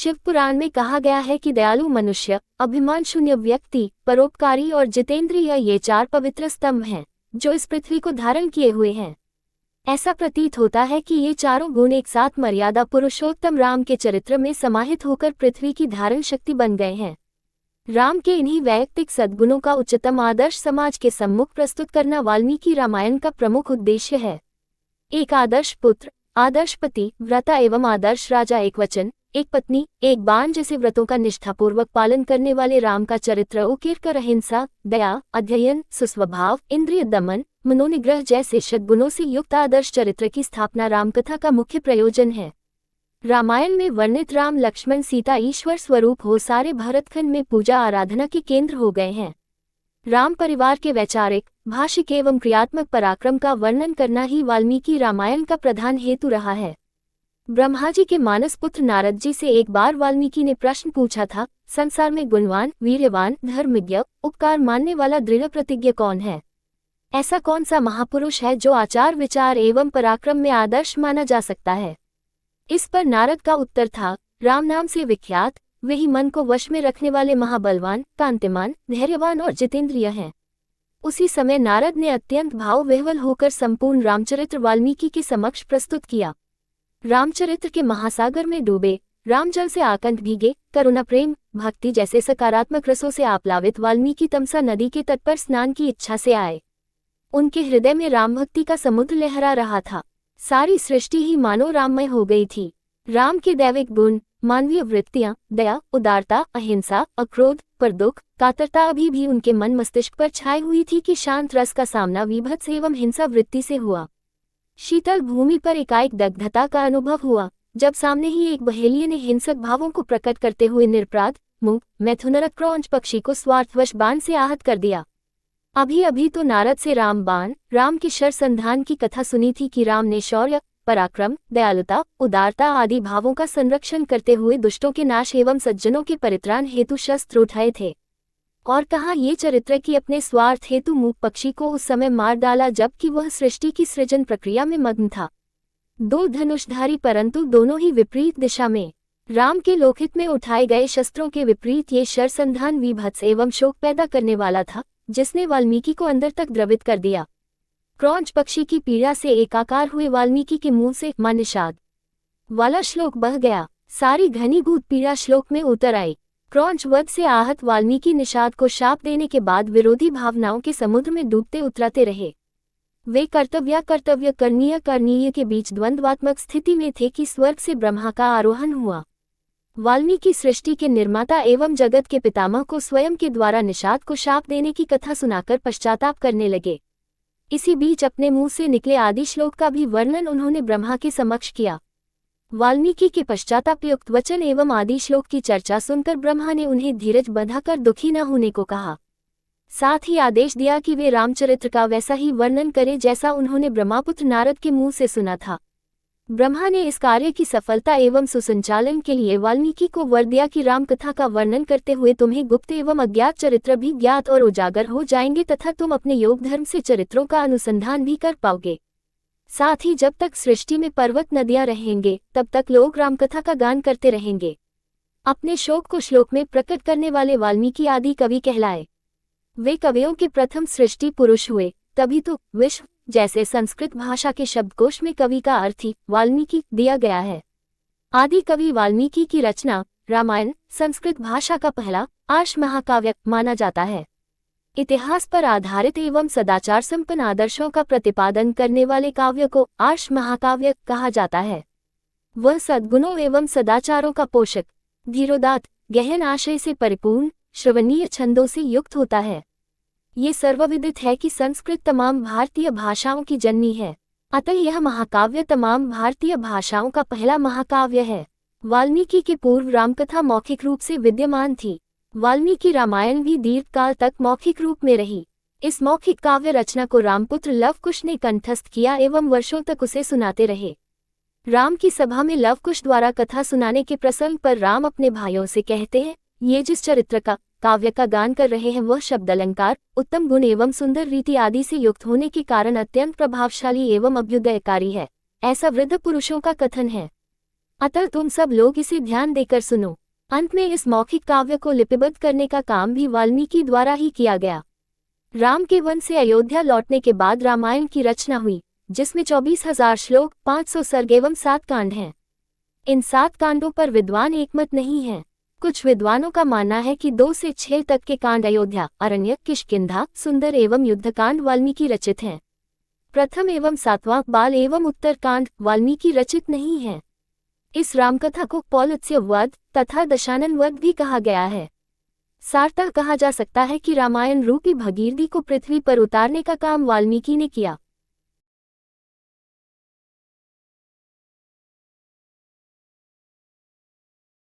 शिव पुराण में कहा गया है कि दयालु मनुष्य, अभिमान शून्य व्यक्ति, परोपकारी और जितेंद्रिय ये 4 पवित्र स्तंभ हैं जो इस पृथ्वी को धारण किए हुए हैं। ऐसा प्रतीत होता है कि ये चारों गुण एक साथ मर्यादा पुरुषोत्तम राम के चरित्र में समाहित होकर पृथ्वी की धारण शक्ति बन गए हैं। राम के इन्हीं वैयक्तिक सद्गुणों का उच्चतम आदर्श समाज के सम्मुख प्रस्तुत करना वाल्मीकि रामायण का प्रमुख उद्देश्य है। एक आदर्श पुत्र, आदर्श पति, व्रता एवं आदर्श राजा, एक वचन, एक पत्नी, एक बाण जैसे व्रतों का निष्ठापूर्वक पालन करने वाले राम का चरित्र उकेरकर अहिंसा, दया, अध्ययन, सुस्वभाव, इंद्रिय दमन, मनोनिग्रह जैसे सद्गुणों से युक्त आदर्श चरित्र की स्थापना रामकथा का मुख्य प्रयोजन है। रामायण में वर्णित राम, लक्ष्मण, सीता ईश्वर स्वरूप हो सारे भरतखंड में पूजा आराधना के केंद्र हो गए हैं। राम परिवार के वैचारिक, भाषिक एवं क्रियात्मक पराक्रम का वर्णन करना ही वाल्मीकि रामायण का प्रधान हेतु रहा है। ब्रह्मा जी के मानस पुत्र नारद जी से एक बार वाल्मीकि ने प्रश्न पूछा था, संसार में गुणवान, वीर्यवान, धर्मज्ञ, उपकार मानने वाला, दृढ़ प्रतिज्ञ कौन है? ऐसा कौन सा महापुरुष है जो आचार विचार एवं पराक्रम में आदर्श माना जा सकता है? इस पर नारद का उत्तर था, राम नाम से विख्यात वे ही मन को वश में रखने वाले महाबलवान, कांतिमान, धैर्यवान और जितेंद्रिय हैं। उसी समय नारद ने अत्यंत भाव विह्वल होकर संपूर्ण रामचरित्र वाल्मीकि के समक्ष प्रस्तुत किया। रामचरित्र के महासागर में डूबे, रामजल से आकंठ भीगे, करुणा, प्रेम, भक्ति जैसे सकारात्मक रसों से आप्लावित वाल्मीकि तमसा नदी के तट पर स्नान की इच्छा से आए। उनके हृदय में राम भक्ति का समुद्र लहरा रहा था। सारी सृष्टि ही मानो राममय हो गई थी। राम के दैविक गुण, मानवीय वृत्तियां, दया, उदारता, अहिंसा, अक्रोध, पर दुख, कातरता अभी भी उनके मन मस्तिष्क पर छाई हुई थी कि शांत रस का सामना विभत्स एवं हिंसा वृत्ति से हुआ। शीतल भूमि पर एकाएक दग्धता का अनुभव हुआ जब सामने ही एक बहेलिये ने हिंसक भावों को प्रकट करते हुए निर्पराध, मूक, मैथुनरक क्रौंच पक्षी को स्वार्थवश बाण से आहत कर दिया। अभी अभी तो नारद से रामबाण, राम के शरसंधान की कथा सुनी थी कि राम ने शौर्य, पराक्रम, दयालुता, उदारता आदि भावों का संरक्षण करते हुए दुष्टों के नाश एवं सज्जनों के परित्राण हेतु शस्त्र उठाए थे। और कहा ये चरित्र कि अपने स्वार्थ हेतु मूक पक्षी को उस समय मार डाला जबकि वह सृष्टि की सृजन प्रक्रिया में मग्न था। 2 धनुषधारी, परंतु दोनों ही विपरीत दिशा में। राम के लोकहित में उठाए गए शस्त्रों के विपरीत ये शरसंधान विभत्स एवं शोक पैदा करने वाला था जिसने वाल्मीकि को अंदर तक द्रवित कर दिया। क्रौंच पक्षी की पीड़ा से एकाकार हुए वाल्मीकि के मुंह से मां निषाद वाला श्लोक बह गया। सारी घनीभूत पीड़ा श्लोक में उतर आई। क्रौंच वध से आहत वाल्मीकि निषाद को शाप देने के बाद विरोधी भावनाओं के समुद्र में डूबते उतराते रहे। वे कर्तव्य करणीय के बीच द्वंद्वात्मक स्थिति में थे कि स्वर्ग से ब्रह्मा का आरोहण हुआ। वाल्मीकि सृष्टि के निर्माता एवं जगत के पितामह को स्वयं के द्वारा निषाद को शाप देने की कथा सुनाकर पश्चाताप करने लगे। इसी बीच अपने मुंह से निकले आदि श्लोक का भी वर्णन उन्होंने ब्रह्मा के समक्ष किया। वाल्मीकि के पश्चातापयुक्त वचन एवं आदि श्लोक की चर्चा सुनकर ब्रह्मा ने उन्हें धीरज बंधाकर दुखी न होने को कहा। साथ ही आदेश दिया कि वे रामचरित्र का वैसा ही वर्णन करें जैसा उन्होंने ब्रह्मापुत्र नारद के मुंह से सुना था। ब्रह्मा ने इस कार्य की सफलता एवं सुसंचालन के लिए वाल्मीकि को वर दिया कि रामकथा का वर्णन करते हुए तुम्हें गुप्त एवं अज्ञात चरित्र भी ज्ञात और उजागर हो जाएंगे तथा तुम अपने योग धर्म से चरित्रों का अनुसंधान भी कर पाओगे। साथ ही जब तक सृष्टि में पर्वत नदियां रहेंगे तब तक लोग रामकथा का गान करते रहेंगे। अपने शोक को श्लोक में प्रकट करने वाले वाल्मीकि आदि कवि कहलाए। वे कवियों के प्रथम सृष्टि पुरुष हुए, तभी तो विश्व जैसे संस्कृत भाषा के शब्दकोश में कवि का अर्थ ही वाल्मीकि दिया गया है। आदि कवि वाल्मीकि की रचना रामायण संस्कृत भाषा का पहला आर्ष महाकाव्य माना जाता है। इतिहास पर आधारित एवं सदाचार संपन्न आदर्शों का प्रतिपादन करने वाले काव्य को आर्ष महाकाव्य कहा जाता है। वह सद्गुणों एवं सदाचारों का पोषक, धीरोदात्त, गहन आशय से परिपूर्ण, श्रवणीय छंदों से युक्त होता है। ये सर्वविदित है कि संस्कृत तमाम भारतीय भाषाओं की जननी है, अतः यह महाकाव्य तमाम भारतीय भाषाओं का पहला महाकाव्य है। वाल्मीकि के पूर्व रामकथा मौखिक रूप से विद्यमान थी। वाल्मीकि रामायण भी दीर्घकाल तक मौखिक रूप में रही। इस मौखिक काव्य रचना को रामपुत्र लवकुश ने कंठस्थ किया एवं वर्षों तक उसे सुनाते रहे। राम की सभा में लवकुश द्वारा कथा सुनाने के प्रसंग पर राम अपने भाइयों से कहते हैं, ये जिस चरित्र का काव्य का गान कर रहे हैं वह शब्द अलंकार, उत्तम गुण एवं सुंदर रीति आदि से युक्त होने के कारण अत्यंत प्रभावशाली एवं अभ्युदयकारी है। ऐसा वृद्ध पुरुषों का कथन है। अतः तुम सब लोग इसे ध्यान देकर सुनो। अंत में इस मौखिक काव्य को लिपिबद्ध करने का काम भी वाल्मीकि द्वारा ही किया गया। राम के वन से अयोध्या लौटने के बाद रामायण की रचना हुई, जिसमें 24,000 श्लोक, 500 सर्ग एवं 7 कांड हैं। इन 7 कांडों पर विद्वान एकमत नहीं हैं। कुछ विद्वानों का मानना है कि 2 से 6 तक के कांड अयोध्या, अरण्यक, किष्किंधा, सुंदर एवं युद्धकांड वाल्मीकि रचित हैं। प्रथम एवं 7वां बाल एवं उत्तरकांड वाल्मीकि रचित नहीं है। इस रामकथा को पौलत्स्य वध तथा दशानन वध भी कहा गया है। सारतः कहा जा सकता है कि रामायण रूपी भगीरथी को पृथ्वी पर उतारने का काम वाल्मीकि ने किया।